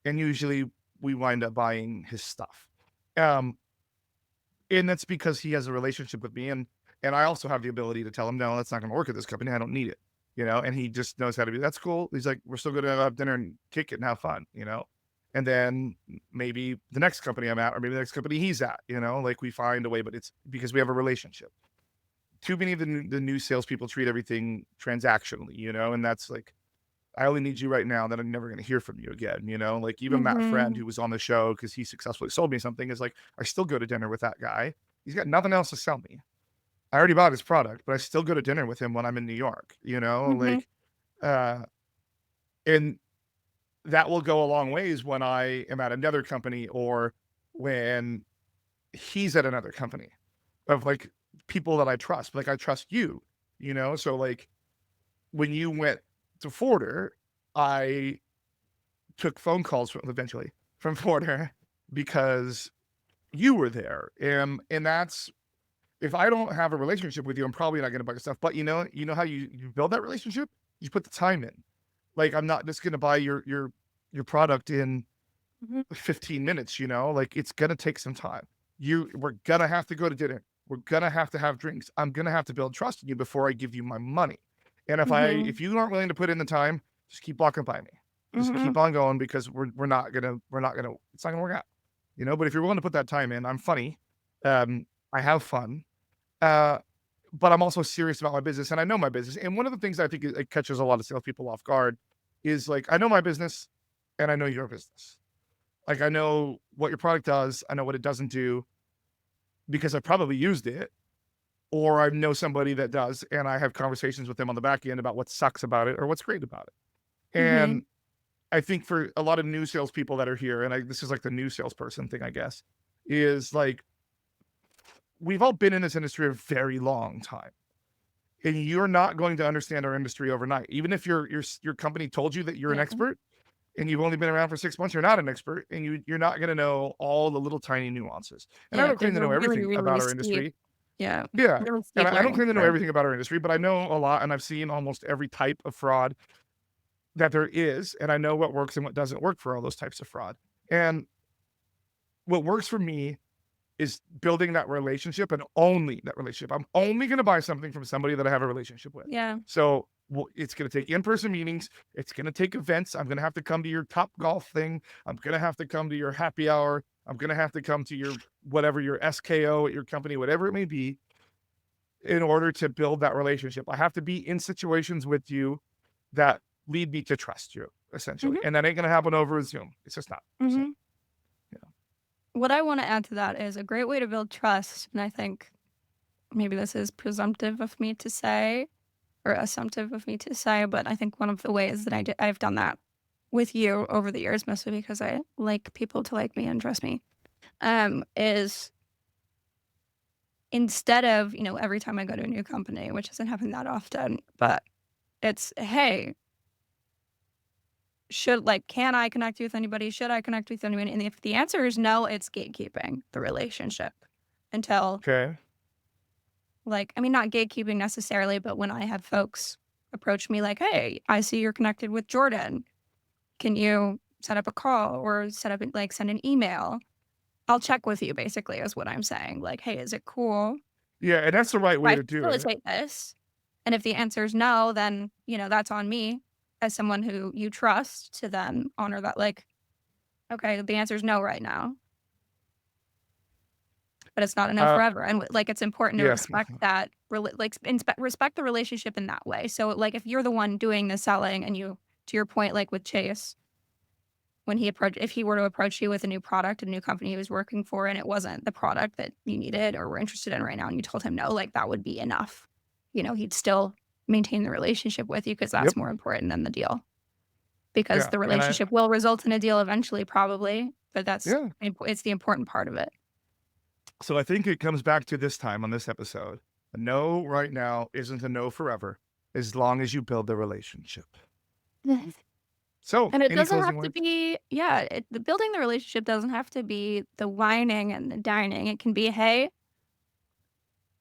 and usually we wind up buying his stuff. Um, and that's because he has a relationship with me, and I also have the ability to tell him, no, that's not going to work at this company. I don't need it, and he just knows how to be. That's cool. He's like, we're still going to have dinner and kick it and have fun. And then maybe the next company I'm at, or maybe the next company he's at, like we find a way, but it's because we have a relationship. Too many of the new salespeople treat everything transactionally, and that's like, I only need you right now, then I'm never going to hear from you again. Like even Matt Friend, Mm-hmm. who was on the show because he successfully sold me something, is like, I still go to dinner with that guy. He's got nothing else to sell me. I already bought his product, but I still go to dinner with him when I'm in New York, Mm-hmm. like, uh, and that will go a long ways when I am at another company or when he's at another company of like people that I trust. Like I trust you. So like when you went to Forder, I took phone calls eventually from Forder because you were there. And that's if I don't have a relationship with you, I'm probably not gonna buy your stuff. But you know how you build that relationship? You put the time in. Like I'm not just gonna buy your product in Mm-hmm. 15 minutes. Like it's gonna take some time. We're gonna have to go to dinner. We're gonna have to have drinks. I'm gonna have to build trust in you before I give you my money. And Mm-hmm. if you aren't willing to put in the time, just keep walking by me. Just Mm-hmm. keep on going because we're not gonna it's not gonna work out. But if you're willing to put that time in, I'm funny. I have fun. Uh, but I'm also serious about my business and I know my business. And one of the things I think it catches a lot of salespeople off guard is like, I know my business and I know your business. Like, I know what your product does, I know what it doesn't do because I probably used it, or I know somebody that does, and I have conversations with them on the back end about what sucks about it or what's great about it. Mm-hmm. And I think for a lot of new salespeople that are here, and this is like the new salesperson thing, I guess, is like we've all been in this industry a very long time. And you're not going to understand our industry overnight. Even if your company told you that you're an Yeah. expert and you've only been around for 6 months, you're not an expert, and you're not going to know all the little tiny nuances. And I Yeah. don't claim There's to a know really, everything really about our steep, industry. yeah, Yeah, really and steep I don't learning claim to know curve. everything about our industry, but I know a lot, and I've seen almost every type of fraud that there is, and I know what works and what doesn't work for all those types of fraud. And what works for me is building that relationship and only that relationship. I'm only going to buy something from somebody that I have a relationship with. Yeah. So it's going to take in-person meetings. It's going to take events. I'm going to have to come to your Top Golf thing. I'm going to have to come to your happy hour. I'm going to have to come to your whatever, your SKO at your company, whatever it may be, in order to build that relationship. I have to be in situations with you that lead me to trust you, essentially. Mhm. And that ain't going to happen over Zoom. It's just not. So, Mhm. yeah. What I wanna add to that is a great way to build trust, and I think maybe this is presumptive of me to say or assumptive of me to say, but I think one of the ways that I've done that with you over the years, mostly because I like people to like me and trust me, is instead of, every time I go to a new company, which doesn't happen that often, but it's, "Hey, can I connect you with anybody? Should I connect with anyone?" And if the answer is no, it's gatekeeping the relationship until Okay. I mean, not gatekeeping necessarily, but when I have folks approach me like, "Hey, I see you're connected with Jordan. Can you set up a call or send an email?" I'll check with you basically is what I'm saying. Like, "Hey, is it cool Yeah. And that's the right if way I to do it. facilitate this?" And if the answer is no, then, that's on me as someone who you trust to then honor that, like, "Okay, the answer is no right now, but it's not a no Uh, forever." And, it's important to yeah. respect respect the relationship in that way. So, if you're the one doing the selling and you to your point, like with Chase, when if he were to approach you with a new product, a new company he was working for, and it wasn't the product that you needed or were interested in right now, and you told him no, like that would be enough. He'd still maintain the relationship with you because Yep. that's more important than the deal. Because Yeah. the And relationship will result in a deal eventually, probably, but yeah. it's the important part of it. So I think it comes back to this time on this episode. A no right now isn't a no forever, as long as you build the relationship. So, And it any doesn't closing have to words? be, yeah, the building the relationship doesn't have to be the whining and the dining. It can be, hey,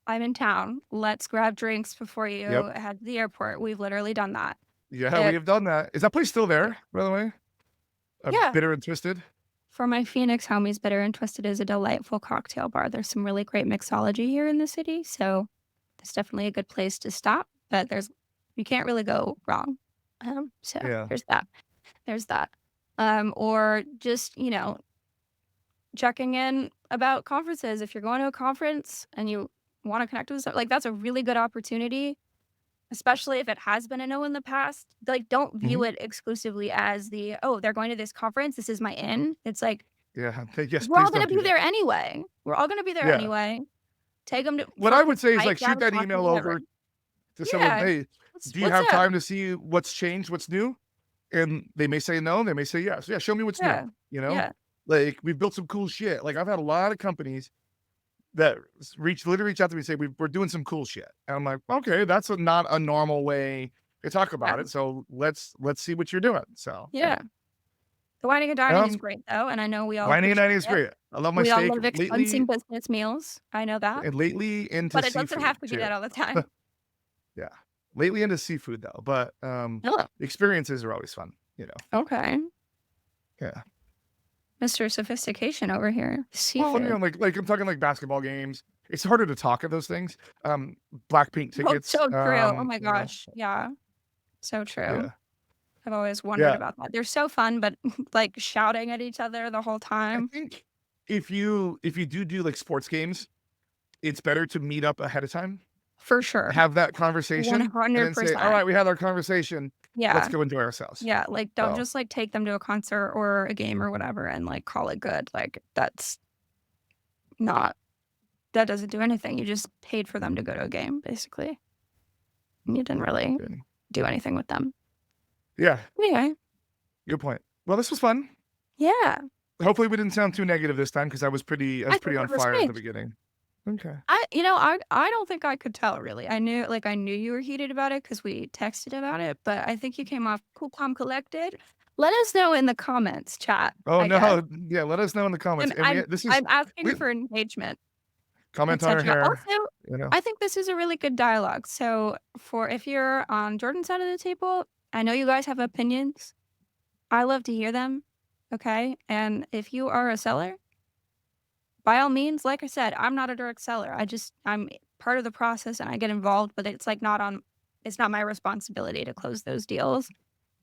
I'm in town. Let's grab drinks before Yep. you head to the airport. We've literally done that. Yeah, we It, have done that. Is that place still there, by the way? yeah. Bitter and Twisted? For my Phoenix homies, Bitter and Twisted is a delightful cocktail bar. There's some really great mixology here in the city, so it's definitely a good place to stop. But you can't really go wrong. So Yeah. there's that. There's that. Or just, checking in about conferences. If you're going to a conference and you want to connect with like that's a really good opportunity, especially if it has been a no in the past. Like, don't view Mhm. it exclusively as oh, they're going to this conference. This is my in. It's like, Yeah. Yes, we're all please going don't to do be that. there anyway. We're all going to be there Yeah. anyway. Take them What for a I quick would say is, bite, like, grab shoot a that coffee, email whatever. over to someone, Yeah. "Hey, do you What's have up? time to see what's changed, what's new?" And they may say no, they may say yes. Yeah, show me what's new, Yeah. you know? Yeah. Like, we've built some cool shit. Like, I've had a lot of companies that literally reach out to me and say, "We're doing some cool shit." And I'm like, "Okay, that's not a normal way to talk Yeah. about it. So let's see what you're doing." So, yeah. Yeah. The whining and dining is Um, great though, and I know we all Whining and appreciate dining is it. great. I love my We all steak. love expensing business meals. I know that. Lately into But it doesn't seafood have to be too. that all the time. Yeah. Lately into seafood though, but, Oh, experiences are always fun, you know? okay. Yeah. Mr. Sophistication over here. Well, Seafood. like I'm talking like basketball games. It's harder to talk at those things. Blackpink Oh, tickets, so true. Oh my gosh. Yeah. So true. yeah. I've always wondered Yeah. about that. They're so fun, but like shouting at each other the whole I time. think if you do like sports games, it's better to meet up ahead of time, For sure. have that conversation, and then say, "All 100%. right, we had our conversation. Let's Yeah. go enjoy ourselves." Yeah. Like, don't So, just like take them to a concert or a game or whatever and like call it good. Like, not, that doesn't do anything. You just paid for them to go to a game, basically. You didn't really do anything with them. yeah, Anyway. good point. Well, this was fun. Yeah. Hopefully, we didn't sound too negative this time because I was I think pretty on it was fire at the great. beginning. Okay. I don't think I could tell really. I knew you were heated about it because we texted about it, but I think you came off cool, calm, collected. Let us know in the comments, chat, Oh I guess. no, yeah. Let us know in the comments. And And this is I'm asking we for engagement, comment on our etc. hair. Also, You know. I think this is a really good dialogue. So for if you're on Jordan's side of the table, I know you guys have opinions. I love to hear them. Okay. And if you are a seller, by all means, like I said, I'm not a direct seller. I'm part of the process and I get involved, but it's not my responsibility to close those deals.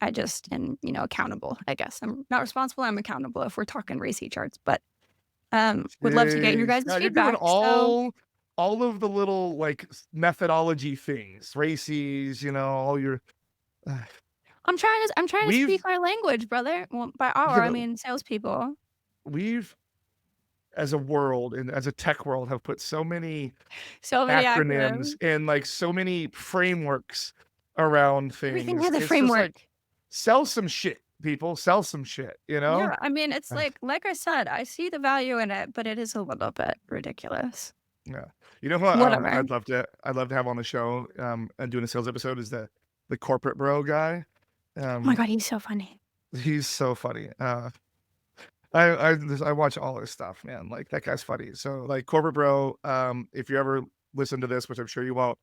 I just am, accountable, I guess. I'm not responsible, I'm accountable if we're talking racy charts, but would love to get your Jeez. guys' Yeah, you're doing feedback. So all of the little like methodology things, races. All your I'm trying to speak we've our language, brother. Well, by yeah, our, I but mean salespeople. we've as a world and as a tech world have put so many So many acronyms acronyms. and like so many frameworks around Everything things. has a It's just framework. like sell some shit, people. Sell some shit. Yeah, I mean, it's like I said, I see the value in it, but it is a little bit ridiculous. Yeah. You know what, Whatever. I'd love to have on the show, and doing a sales episode is the corporate bro guy. Oh my Um, god, he's so funny. he's so funny. I watch all his stuff, man. Like, that guy's funny. So, like, corporate bro, if you ever listen to this, which I'm sure you won't,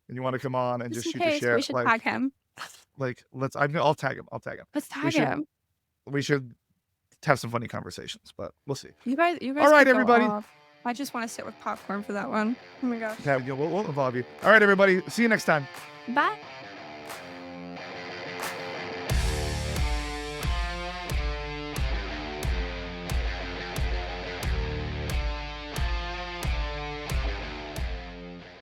and you wanna come on and Just just in shoot the case, we shit, should tag him. I'll tag him, I'll tag him. Let's We tag should him. we should have some funny conversations, but we'll see. You guys Alright, could go everybody. off. I just wanna sit with popcorn for that one. Oh my gosh. Yeah, we'll involve you. Alright, everybody. See you next time. Bye.